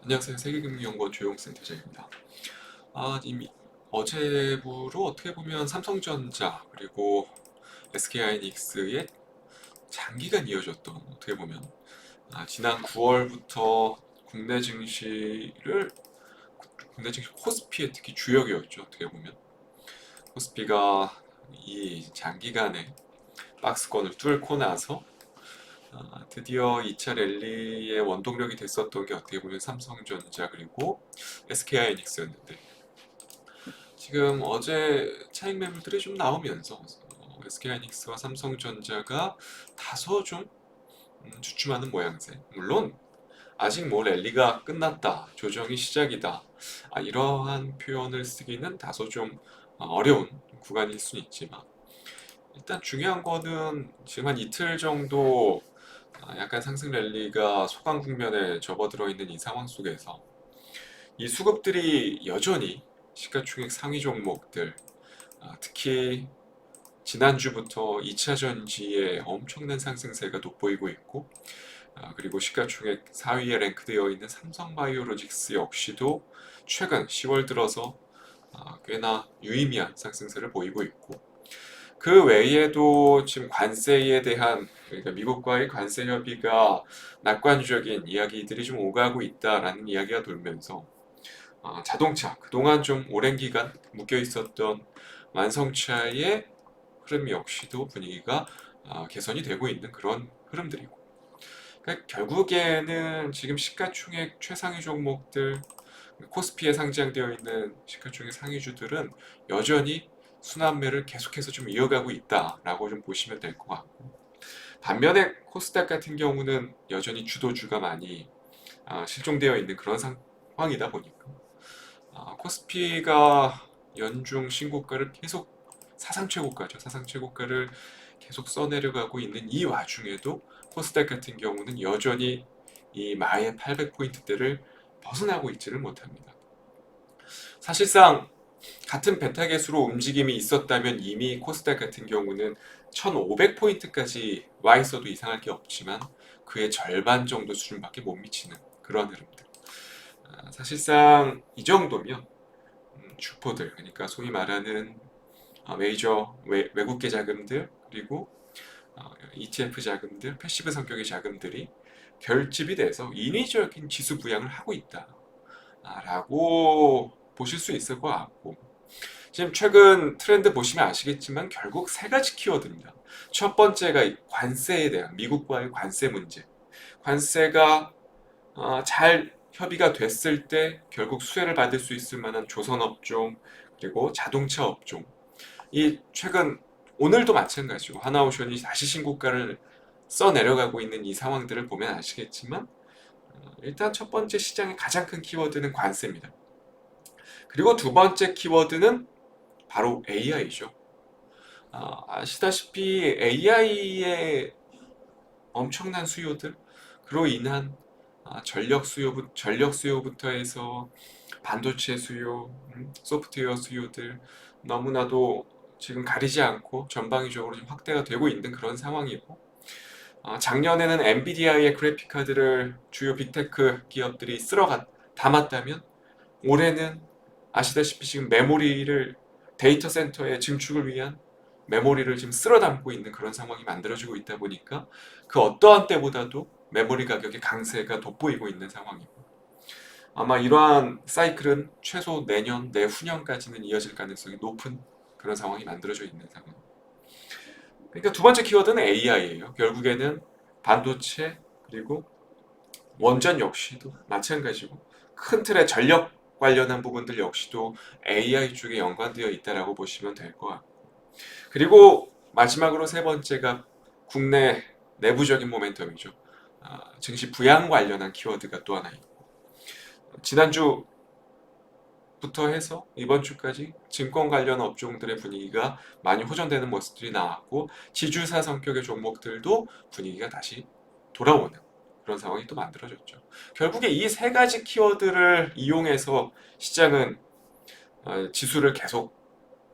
안녕하세요. 세계금융연구원 조용센 터장입니다. 이미 어제부로 어떻게 보면 삼성전자 그리고 SK하이닉스의 장기간 이어졌던 어떻게 보면 지난 9월부터 국내 증시 코스피의 특히 주역이었죠. 어떻게 보면 코스피가 이 장기간의 박스권을 뚫고 나서 드디어 2차 랠리의 원동력이 됐었던 게 어떻게 보면 삼성전자 그리고 SK하이닉스였는데 지금 어제 차익 매물들이 좀 나오면서 SK하이닉스와 삼성전자가 다소 좀 주춤하는 모양새. 물론 아직 뭐 랠리가 끝났다, 조정이 시작이다, 이러한 표현을 쓰기는 다소 좀 어려운 구간일 수는 있지만 일단 중요한 거는 지금 한 이틀 정도 약간 상승 랠리가 소강 국면에 접어들어 있는 이 상황 속에서 이 수급들이 여전히 시가총액 상위 종목들, 특히 지난주부터 2차 전지에 엄청난 상승세가 돋보이고 있고, 그리고 시가총액 4위에 랭크되어 있는 삼성바이오로직스 역시도 최근 10월 들어서 꽤나 유의미한 상승세를 보이고 있고, 그 외에도 지금 관세에 대한, 그러니까 미국과의 관세 협의가 낙관적인 이야기들이 좀 오가고 있다라는 이야기가 돌면서 자동차, 그동안 좀 오랜 기간 묶여 있었던 완성차의 흐름 역시도 분위기가 개선이 되고 있는 그런 흐름들이고, 그러니까 결국에는 지금 시가총액 최상위 종목들, 코스피에 상장되어 있는 시가총액 상위주들은 여전히 순환매를 계속해서 좀 이어가고 있다라고 좀 보시면 될 것 같고, 반면에 코스닥 같은 경우는 여전히 주도주가 많이 실종되어 있는 그런 상황이다 보니까 코스피가 연중 신고가를 계속 사상 최고가죠. 사상 최고가를 계속 써내려가고 있는 이 와중에도 코스닥 같은 경우는 여전히 이 마의 800포인트대를 벗어나고 있지를 못합니다. 사실상 같은 베타 개수로 움직임이 있었다면 이미 코스닥 같은 경우는 1500포인트까지 와 있어도 이상할 게 없지만 그의 절반 정도 수준밖에 못 미치는 그런 흐름들. 사실상 이 정도면 주포들, 그러니까 소위 말하는 메이저 외국계 자금들 그리고 ETF 자금들, 패시브 성격의 자금들이 결집이 돼서 인위적인 지수 부양을 하고 있다라고 보실 수 있을 것 같고, 지금 최근 트렌드 보시면 아시겠지만 결국 세 가지 키워드입니다. 첫 번째가 이 관세에 대한 미국과의 관세 문제. 관세가 잘 협의가 됐을 때 결국 수혜를 받을 수 있을 만한 조선업종 그리고 자동차 업종, 이 최근 오늘도 마찬가지고 하나오션이 다시 신고가를 써 내려가고 있는 이 상황들을 보면 아시겠지만 일단 첫 번째 시장의 가장 큰 키워드는 관세입니다. 그리고 두 번째 키워드는 바로 AI죠. 아시다시피 AI의 엄청난 수요들, 그로 인한 전력 수요부터 해서 반도체 수요, 소프트웨어 수요들 너무나도 지금 가리지 않고 전방위적으로 좀 확대가 되고 있는 그런 상황이고, 작년에는 엔비디아의 그래픽 카드를 주요 빅테크 기업들이 담았다면 올해는 아시다시피 지금 메모리를 데이터 센터의 증축을 위한 메모리를 지금 쓸어 담고 있는 그런 상황이 만들어지고 있다 보니까 그 어떠한 때보다도 메모리 가격의 강세가 돋보이고 있는 상황이고, 아마 이러한 사이클은 최소 내년, 내후년까지는 이어질 가능성이 높은 그런 상황이 만들어져 있는 상황. 그러니까 두 번째 키워드는 AI예요. 결국에는 반도체 그리고 원전 역시도 마찬가지고 큰 틀의 전력 관련한 부분들 역시도 AI 쪽에 연관되어 있다라고 보시면 될 것 같고, 그리고 마지막으로 세 번째가 국내 내부적인 모멘텀이죠. 증시 부양 관련한 키워드가 또 하나 있고, 지난주부터 해서 이번 주까지 증권 관련 업종들의 분위기가 많이 호전되는 모습들이 나왔고, 지주사 성격의 종목들도 분위기가 다시 돌아오는 그런 상황이 또 만들어졌죠. 결국에 이 세 가지 키워드를 이용해서 시장은 지수를 계속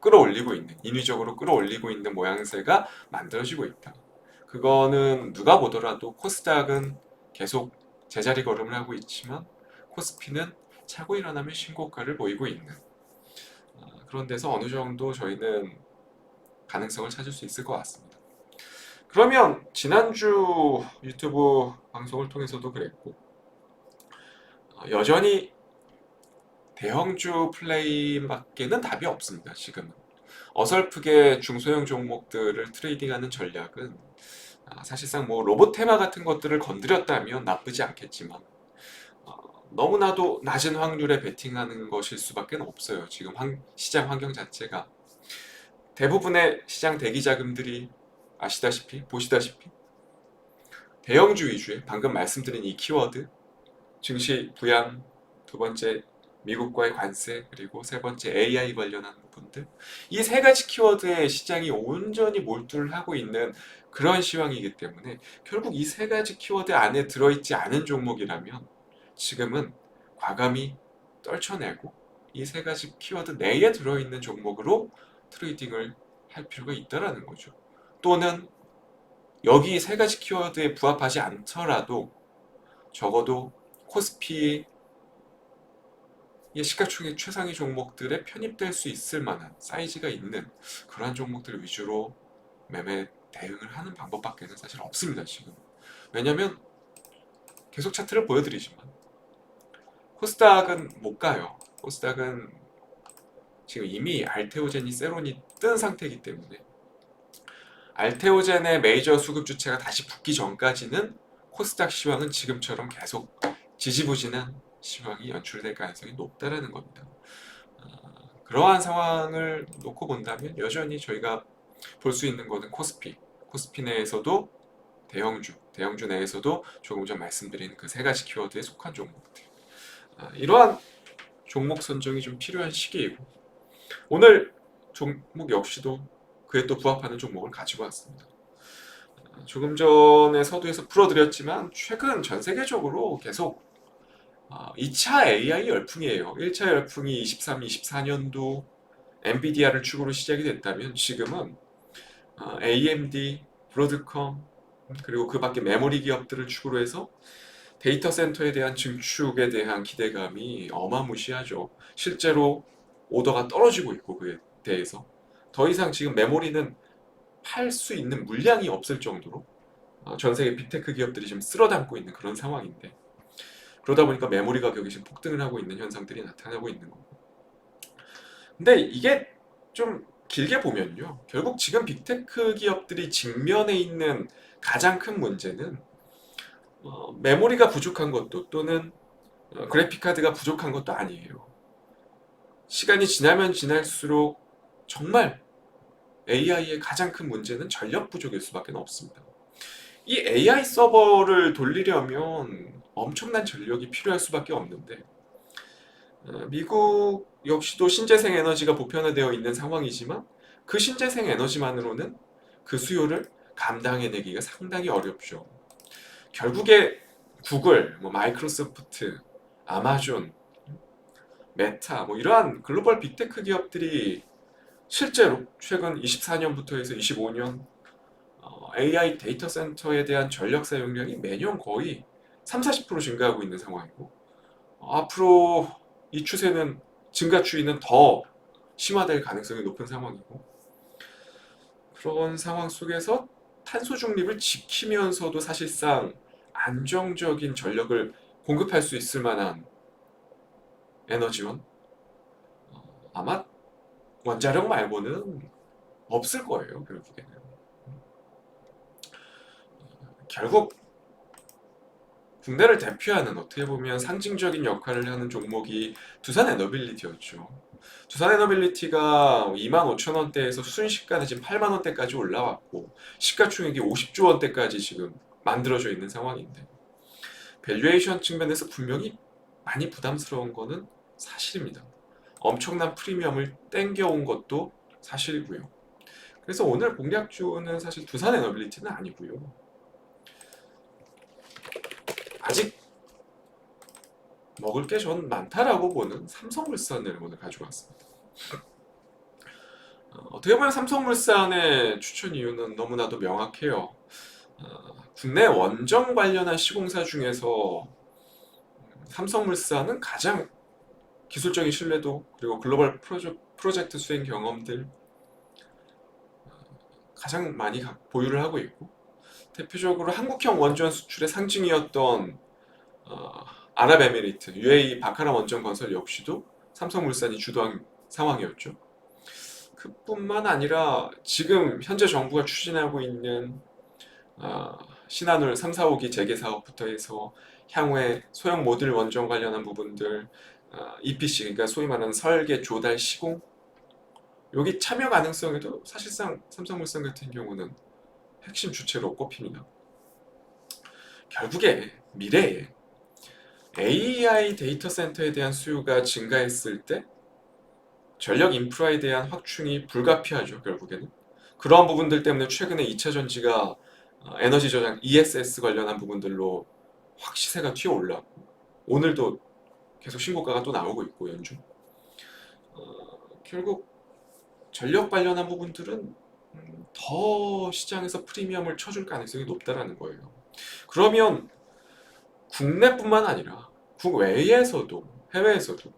끌어올리고 있는, 인위적으로 끌어올리고 있는 모양새가 만들어지고 있다. 그거는 누가 보더라도 코스닥은 계속 제자리 걸음을 하고 있지만 코스피는 차고 일어나면 신고가를 보이고 있는 그런 데서 어느 정도 저희는 가능성을 찾을 수 있을 것 같습니다. 그러면 지난주 유튜브 방송을 통해서도 그랬고 여전히 대형주 플레이밖에는 답이 없습니다. 지금은 어설프게 중소형 종목들을 트레이딩하는 전략은 사실상 뭐 로봇 테마 같은 것들을 건드렸다면 나쁘지 않겠지만 너무나도 낮은 확률에 베팅하는 것일 수밖에 없어요. 지금 시장 환경 자체가 대부분의 시장 대기 자금들이 아시다시피 보시다시피 대형주 위주의 방금 말씀드린 이 키워드 증시 부양, 두 번째 미국과의 관세, 그리고 세 번째 AI 관련한 부분들 이 세 가지 키워드에 시장이 온전히 몰두를 하고 있는 그런 시황이기 때문에 결국 이 세 가지 키워드 안에 들어있지 않은 종목이라면 지금은 과감히 떨쳐내고 이 세 가지 키워드 내에 들어있는 종목으로 트레이딩을 할 필요가 있다라는 거죠. 또는 여기 세 가지 키워드에 부합하지 않더라도 적어도 코스피의 시가총액 최상위 종목들에 편입될 수 있을 만한 사이즈가 있는 그러한 종목들 위주로 매매 대응을 하는 방법밖에는 사실 없습니다. 지금 왜냐면 계속 차트를 보여드리지만 코스닥은 못 가요. 코스닥은 지금 이미 알테오젠이 세론이 뜬 상태이기 때문에 알테오젠의 메이저 수급 주체가 다시 붙기 전까지는 코스닥 시황은 지금처럼 계속 지지부진한 시황이 연출될 가능성이 높다라는 겁니다. 그러한 상황을 놓고 본다면 여전히 저희가 볼 수 있는 것은 코스피 내에서도 대형주 내에서도 조금 전 말씀드린 그 세 가지 키워드에 속한 종목들 이러한 종목 선정이 좀 필요한 시기이고 오늘 종목 역시도 그에 또 부합하는 종목을 가지고 왔습니다. 조금 전에 서두에서 풀어드렸지만 최근 전 세계적으로 계속 2차 AI 열풍이에요. 1차 열풍이 23, 24년도 엔비디아를 축으로 시작이 됐다면 지금은 AMD, 브로드컴 그리고 그 밖에 메모리 기업들을 축으로 해서 데이터 센터에 대한 증축에 대한 기대감이 어마무시하죠. 실제로 오더가 떨어지고 있고 그에 대해서 더 이상 지금 메모리는 팔 수 있는 물량이 없을 정도로 전 세계 빅테크 기업들이 지금 쓸어 담고 있는 그런 상황인데 그러다 보니까 메모리 가격이 지금 폭등을 하고 있는 현상들이 나타나고 있는 거고 근데 이게 좀 길게 보면요 결국 지금 빅테크 기업들이 직면해 있는 가장 큰 문제는 메모리가 부족한 것도 또는 그래픽카드가 부족한 것도 아니에요. 시간이 지나면 지날수록 정말 AI의 가장 큰 문제는 전력 부족일 수밖에 없습니다. 이 AI 서버를 돌리려면 엄청난 전력이 필요할 수밖에 없는데 미국 역시도 신재생 에너지가 보편화되어 있는 상황이지만 그 신재생 에너지만으로는 그 수요를 감당해내기가 상당히 어렵죠. 결국에 구글, 마이크로소프트, 아마존, 메타 이러한 글로벌 빅테크 기업들이 실제로 최근 24년부터 해서 25년 AI 데이터 센터에 대한 전력 사용량이 매년 거의 30-40% 증가하고 있는 상황이고 앞으로 이 추세는 증가 추이는 더 심화될 가능성이 높은 상황이고 그런 상황 속에서 탄소 중립을 지키면서도 사실상 안정적인 전력을 공급할 수 있을 만한 에너지원 아마 원자력 말고는 없을 거예요. 결국에는 결국 국내를 대표하는 어떻게 보면 상징적인 역할을 하는 종목이 두산 에너빌리티였죠. 두산 에너빌리티가 25,000원대에서 순식간에 지금 80,000원대까지 올라왔고 시가총액이 50조 원대까지 지금 만들어져 있는 상황인데 밸류에이션 측면에서 분명히 많이 부담스러운 거는 사실입니다. 엄청난 프리미엄을 땡겨온 것도 사실이고요. 그래서 오늘 공략주는 사실 두산 에너빌리티는 아니고요. 아직 먹을 게 전 많다라고 보는 삼성물산을 오늘 가지고 왔습니다. 어떻게 보면 삼성물산의 추천 이유는 너무나도 명확해요. 국내 원정 관련한 시공사 중에서 삼성물산은 가장 기술적인 신뢰도 그리고 글로벌 프로젝트 수행 경험들 가장 많이 보유를 하고 있고, 대표적으로 한국형 원전 수출의 상징이었던 어, 아랍에미리트 UAE 바카라 원전 건설 역시도 삼성물산이 주도한 상황이었죠. 그뿐만 아니라 지금 현재 정부가 추진하고 있는 어, 신한울 3, 4호기 재개 사업부터 해서 향후에 소형 모듈 원전 관련한 부분들, EPC 그러니까 소위 말하는 설계, 조달, 시공, 여기 참여 가능성에도 사실상 삼성물산 같은 경우는 핵심 주체로 꼽힙니다. 결국에 미래에 AI 데이터 센터에 대한 수요가 증가했을 때 전력 인프라에 대한 확충이 불가피하죠. 결국에는 그러한 부분들 때문에 최근에 2차 전지가 에너지 저장 ESS 관련한 부분들로 확 시세가 튀어올랐고, 오늘도 계속 신고가가 또 나오고 있고 연중. 결국 전력 관련한 부분들은 더 시장에서 프리미엄을 쳐줄 가능성이 높다라는 거예요. 그러면 국내뿐만 아니라 국외에서도 해외에서도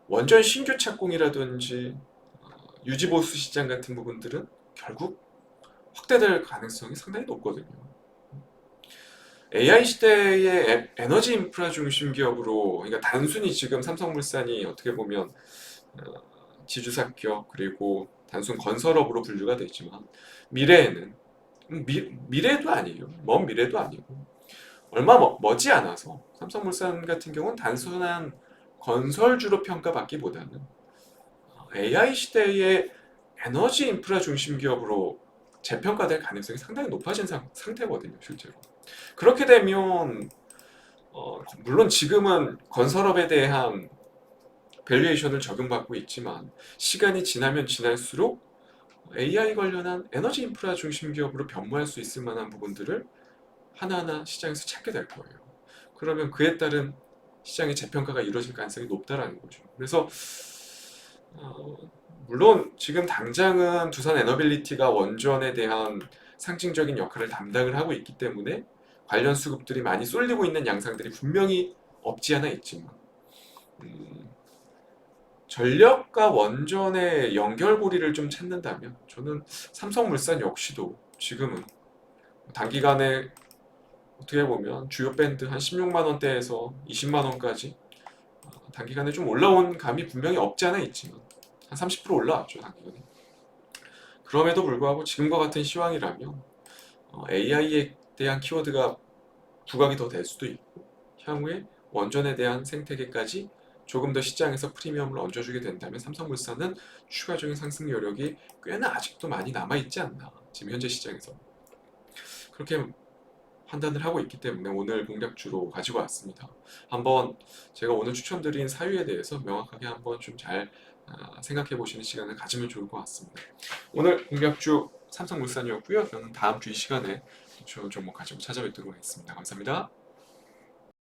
원전 신규 착공이라든지 유지보수 시장 같은 부분들은 결국 확대될 가능성이 상당히 높거든요. AI 시대의 에너지 인프라 중심 기업으로, 그러니까 단순히 지금 삼성물산이 어떻게 보면 지주사 기업 그리고 단순 건설업으로 분류가 되지만, 미래에는 미래도 아니에요. 먼 미래도 아니고 얼마 머지 않아서 삼성물산 같은 경우는 단순한 건설주로 평가받기보다는 AI 시대의 에너지 인프라 중심 기업으로 재평가될 가능성이 상당히 높아진 상태거든요, 실제로. 그렇게 되면 물론 지금은 건설업에 대한 밸류에이션을 적용받고 있지만 시간이 지나면 지날수록 AI 관련한 에너지 인프라 중심 기업으로 변모할 수 있을 만한 부분들을 하나하나 시장에서 찾게 될 거예요. 그러면 그에 따른 시장의 재평가가 이루어질 가능성이 높다라는 거죠. 그래서 물론 지금 당장은 두산 에너빌리티가 원전에 대한 상징적인 역할을 담당을 하고 있기 때문에 관련 수급들이 많이 쏠리고 있는 양상들이 분명히 없지 않아 있지만, 전력과 원전의 연결고리를 좀 찾는다면 저는 삼성물산 역시도 지금은 단기간에 어떻게 보면 주요 밴드 한 16만 원대에서 20만 원까지 단기간에 좀 올라온 감이 분명히 없지 않아 있지만 한 30% 올라왔죠, 단기간에. 그럼에도 불구하고 지금과 같은 시황이라면 AI에 대한 키워드가 부각이 더 될 수도 있고, 향후에 원전에 대한 생태계까지 조금 더 시장에서 프리미엄을 얹어주게 된다면 삼성물산은 추가적인 상승 여력이 꽤나 아직도 많이 남아있지 않나, 지금 현재 시장에서 그렇게 판단을 하고 있기 때문에 오늘 공략주로 가지고 왔습니다. 한번 제가 오늘 추천드린 사유에 대해서 명확하게 한번 좀 잘 생각해 보시는 시간을 가지면 좋을 것 같습니다. 오늘 공략주 삼성물산이었고요. 저는 다음 주 이 시간에 좋은 종목 가지고 찾아뵙도록 하겠습니다. 감사합니다.